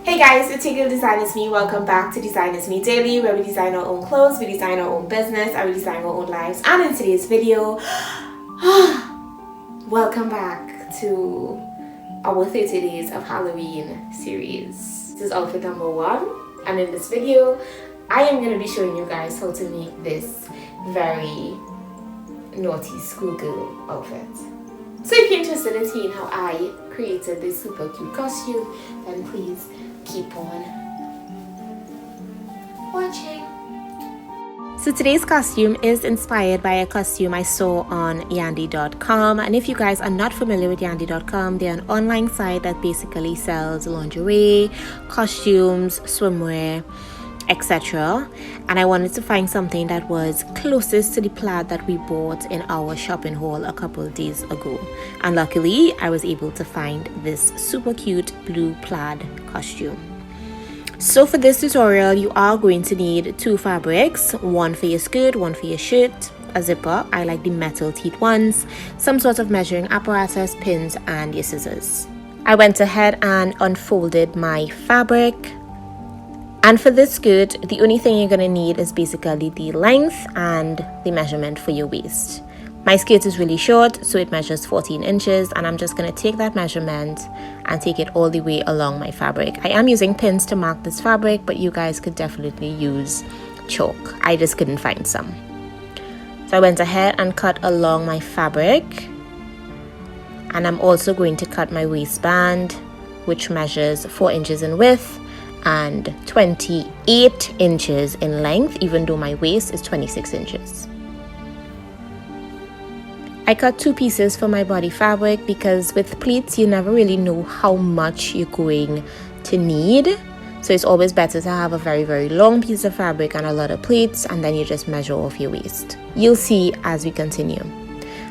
Hey guys, it's your girl Designisme. Welcome back to Designisme Daily, where we design our own clothes, we design our own business, and we design our own lives. And in today's video, welcome back to our 30 Days of Halloween series. This is outfit number 1, and in this video, I am going to be showing you guys how to make this very naughty schoolgirl outfit. So if you're interested in seeing how I created this super cute costume, then please keep on watching. So today's costume is inspired by a costume I saw on yandy.com, and if you guys are not familiar with yandy.com, they're an online site that basically sells lingerie, costumes, swimwear, etc. And I wanted to find something that was closest to the plaid that we bought in our shopping haul a couple of days ago, and luckily I was able to find this super cute blue plaid costume. So for this tutorial, you are going to need 2 fabrics, one for your skirt, one for your shirt, a zipper, I like the metal teeth ones, some sort of measuring apparatus, pins, and your scissors. I went ahead and unfolded my fabric. And for this skirt, the only thing you're going to need is basically the length and the measurement for your waist. My skirt is really short, so it measures 14 inches, and I'm just going to take that measurement and take it all the way along my fabric. I am using pins to mark this fabric, but you guys could definitely use chalk. I just couldn't find some. So I went ahead and cut along my fabric, and I'm also going to cut my waistband, which measures 4 inches in width and 28 inches in length, even though my waist is 26 inches. I cut 2 pieces for my body fabric because with pleats you never really know how much you're going to need, so it's always better to have a very long piece of fabric and a lot of pleats, and then you just measure off your waist. You'll see as we continue.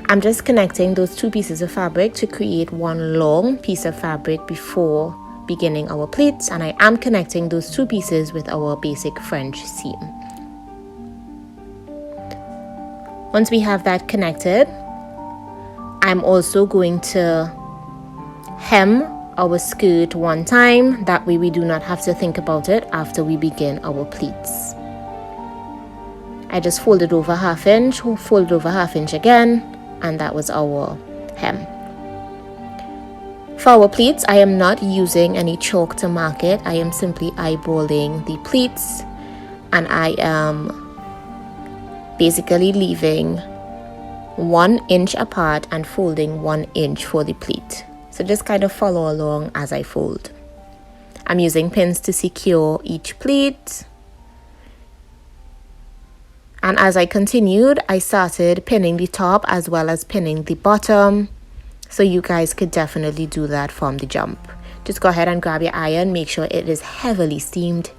I'm just connecting those 2 pieces of fabric to create one long piece of fabric before beginning our pleats, and I am connecting those 2 pieces with our basic French seam. Once we have that connected, I'm also going to hem our skirt one time, that way we do not have to think about it after we begin our pleats. I just folded over ½ inch, folded over ½ inch again, and that was our hem. For our pleats, I am not using any chalk to mark it. I am simply eyeballing the pleats, and I am basically leaving 1 inch apart and folding 1 inch for the pleat. So just kind of follow along as I fold. I'm using pins to secure each pleat. And as I continued, I started pinning the top as well as pinning the bottom. So you guys could definitely do that from the jump. Just go ahead and grab your iron, make sure it is heavily steamed,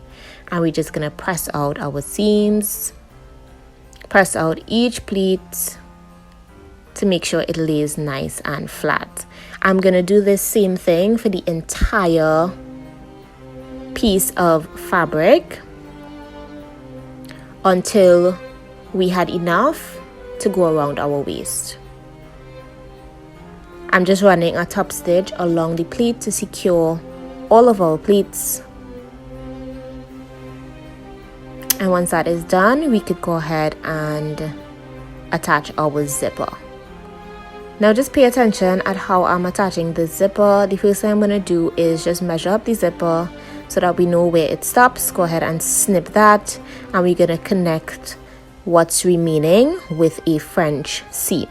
and we're just gonna press out our seams, press out each pleat to make sure it lays nice and flat. I'm gonna do this same thing for the entire piece of fabric until we had enough to go around our waist. I'm just running a top stitch along the pleat to secure all of our pleats. And once that is done, we could go ahead and attach our zipper. Now just pay attention at how I'm attaching the zipper. The first thing I'm going to do is just measure up the zipper so that we know where it stops. Go ahead and snip that, and we're going to connect what's remaining with a French seam.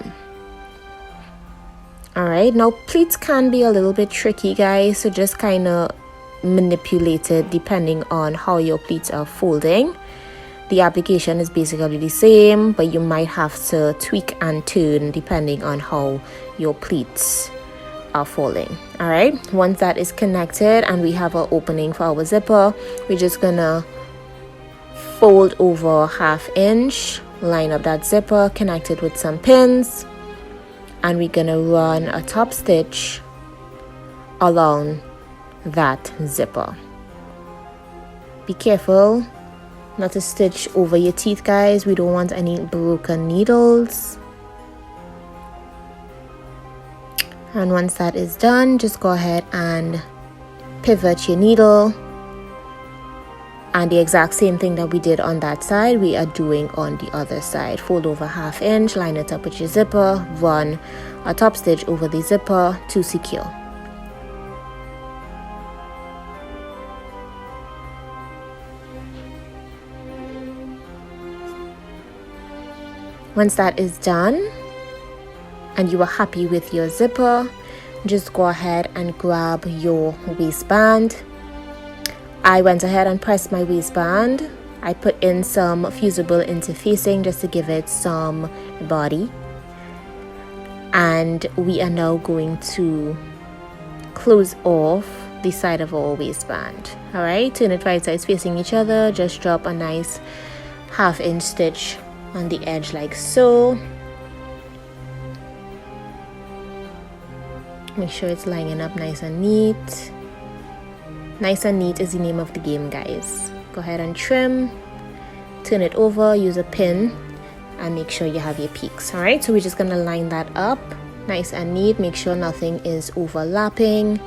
Alright, now pleats can be a little bit tricky, guys, so just kind of manipulate it depending on how your pleats are folding. The application is basically the same, but you might have to tweak and turn depending on how your pleats are falling. Alright, once that is connected and we have our opening for our zipper, we're just gonna fold over ½ inch, line up that zipper, connect it with some pins, and we're gonna run a top stitch along that zipper. Be careful not to stitch over your teeth, guys. We don't want any broken needles. And once that is done, just go ahead and pivot your needle And the exact same thing that we did on that side, we are doing on the other side. Fold over 1/2 inch, line it up with your zipper, run a top stitch over the zipper to secure. Once that is done and you are happy with your zipper, just go ahead and grab your waistband. I went ahead and pressed my waistband. I put in some fusible interfacing just to give it some body. And we are now going to close off the side of our waistband. Alright, turn it right sides facing each other. Just drop a nice 1/2 inch stitch on the edge like so. Make sure it's lining up nice and neat. Nice and neat is the name of the game, guys. Go ahead and trim, turn it over, use a pin, and make sure you have your peaks. All right, so we're just gonna line that up nice and neat. Make sure nothing is overlapping.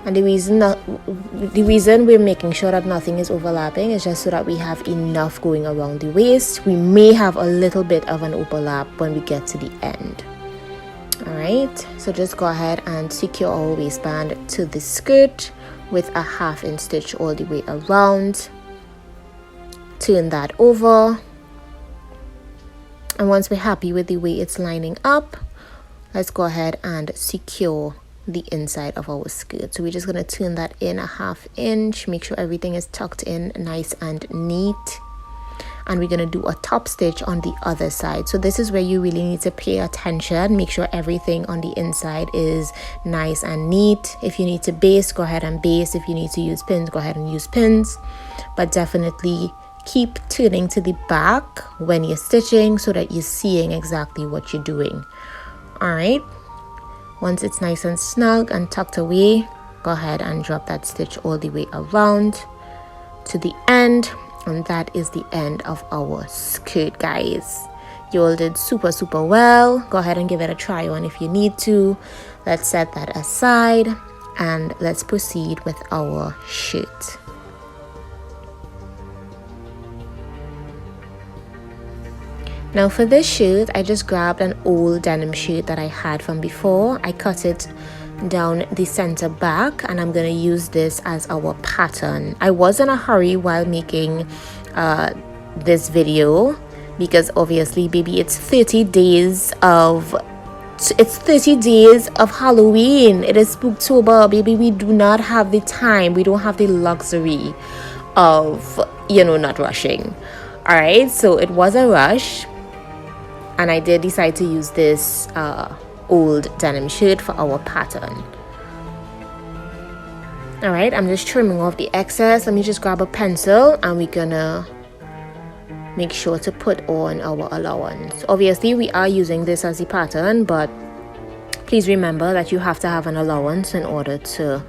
And the reason we're making sure that nothing is overlapping is just so that we have enough going around the waist. We may have a little bit of an overlap when we get to the end. Alright, so just go ahead and secure our waistband to the skirt with a 1/2 inch stitch all the way around. Turn that over. And once we're happy with the way it's lining up, let's go ahead and secure the inside of our skirt. So we're just going to turn that in a 1/2 inch. Make sure everything is tucked in nice and neat. And we're going to do a top stitch on the other side. So this is where you really need to pay attention. Make sure everything on the inside is nice and neat. If you need to baste, go ahead and baste. If you need to use pins, go ahead and use pins. But definitely keep turning to the back when you're stitching so that you're seeing exactly what you're doing. All right. Once it's nice and snug and tucked away, go ahead and drop that stitch all the way around to the end. And that is the end of our skirt, guys. You all did super well. Go ahead and give it a try on if you need to. Let's set that aside and let's proceed with our shirt. Now for this shirt, I just grabbed an old denim shirt that I had from before. I cut it down the center back and I'm going to use this as our pattern. I was in a hurry while making this video because obviously, baby, it's 30 days of Halloween. It is Spooktober, baby. We do not have the time. We don't have the luxury of, not rushing. All right, so it was a rush and I did decide to use this old denim shirt for our pattern. All right, I'm just trimming off the excess. Let me just grab a pencil and we're gonna make sure to put on our allowance. Obviously, we are using this as the pattern, but please remember that you have to have an allowance in order to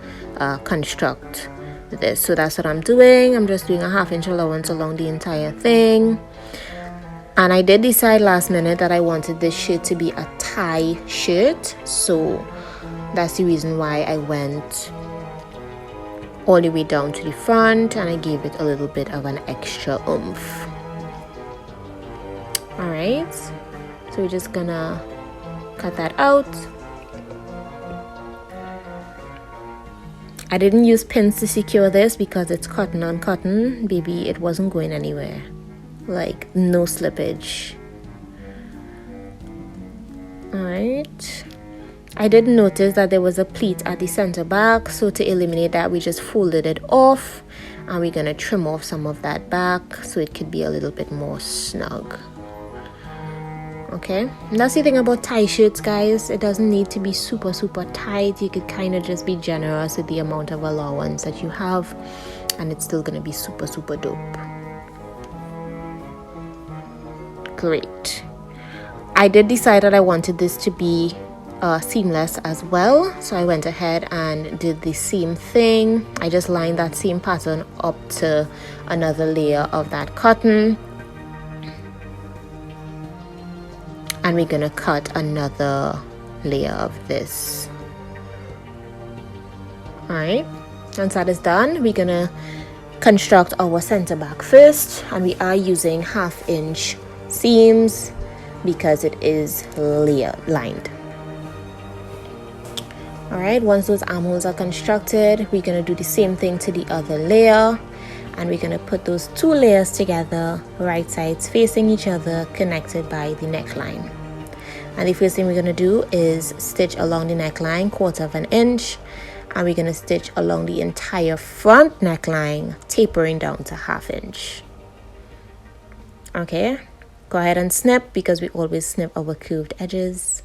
construct this. So that's what I'm doing. I'm just doing a 1/2 inch allowance along the entire thing. And I did decide last minute that I wanted this shirt to be a tie shirt, so that's the reason why I went all the way down to the front and I gave it a little bit of an extra oomph. All right, so we're just gonna cut that out. I didn't use pins to secure this because it's cotton on cotton, baby. It wasn't going anywhere. Like, no slippage. All right, I did notice that there was a pleat at the center back, so to eliminate that we just folded it off and we're gonna trim off some of that back so it could be a little bit more snug. Okay, and that's the thing about tie shirts, guys. It doesn't need to be super tight. You could kind of just be generous with the amount of allowance that you have and it's still gonna be super dope. Great. I did decide that I wanted this to be seamless as well, so I went ahead and did the same thing. I just lined that same pattern up to another layer of that cotton and we're gonna cut another layer of this. All right, once that is done, we're gonna construct our center back first, and we are using 1/2 inch seams because it is layer lined. Alright, once those armholes are constructed, we're going to do the same thing to the other layer, and we're going to put those 2 layers together, right sides facing each other, connected by the neckline. And the first thing we're going to do is stitch along the neckline 1/4 inch, and we're going to stitch along the entire front neckline, tapering down to 1/2 inch. Okay, go ahead and snip, because we always snip our curved edges.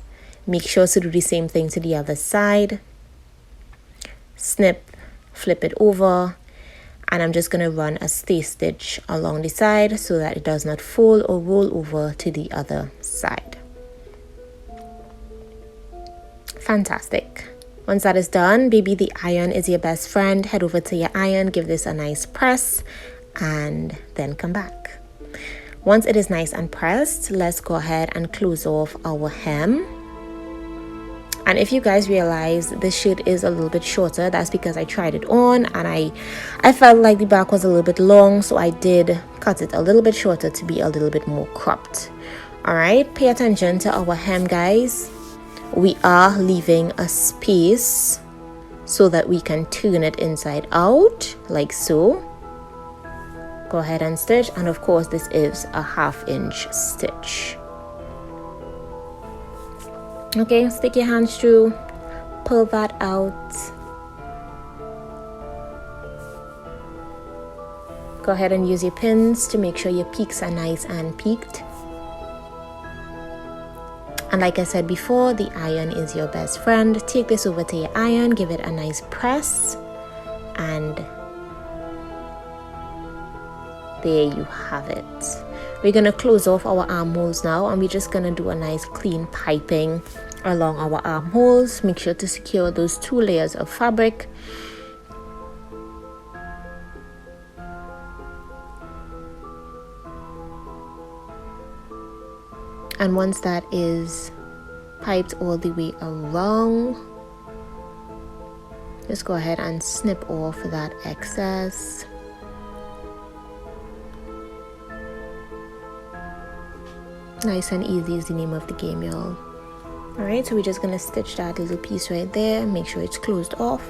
Make sure to do the same thing to the other side. Snip, flip it over, and I'm just going to run a stay stitch along the side so that it does not fold or roll over to the other side. Fantastic. Once that is done, baby, the iron is your best friend. Head over to your iron, give this a nice press, and then come back. Once it is nice and pressed, let's go ahead and close off our hem. And if you guys realize this shirt is a little bit shorter, that's because I tried it on and I felt like the back was a little bit long, so I did cut it a little bit shorter to be a little bit more cropped. Alright, pay attention to our hem, guys. We are leaving a space so that we can turn it inside out, like so. Go ahead and stitch, and of course this is a 1/2 inch stitch. Okay, stick your hands through, pull that out. Go ahead and use your pins to make sure your peaks are nice and peaked. And like I said before, the iron is your best friend. Take this over to your iron, give it a nice press, and there you have it. We're going to close off our armholes now, and we're just going to do a nice clean piping along our armholes. Make sure to secure those 2 layers of fabric. And once that is piped all the way around, just go ahead and snip off that excess. Nice and easy is the name of the game, y'all. Alright, so we're just gonna stitch that little piece right there, make sure it's closed off.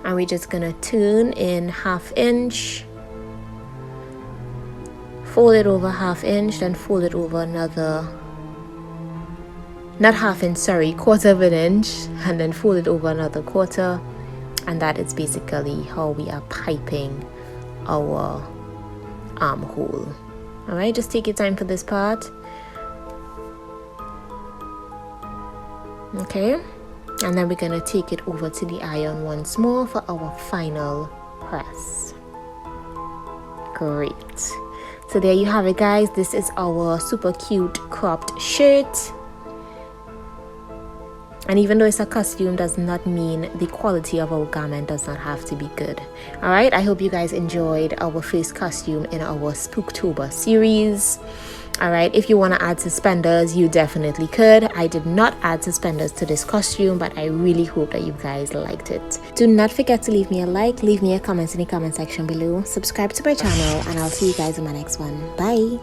And we're just gonna turn in 1/2 inch, fold it over 1/2 inch, then fold it over another, not 1/2 inch, sorry, 1/4 inch, and then fold it over another 1/4. And that is basically how we are piping our armhole. Alright, just take your time for this part. Okay, and then we're going to take it over to the iron once more for our final press. Great. So there you have it, guys. This is our super cute cropped shirt. And even though it's a costume, does not mean the quality of our garment does not have to be good. Alright, I hope you guys enjoyed our first costume in our Spooktober series. Alright, if you want to add suspenders, you definitely could. I did not add suspenders to this costume, but I really hope that you guys liked it. Do not forget to leave me a like, leave me a comment in the comment section below, subscribe to my channel, and I'll see you guys in my next one. Bye!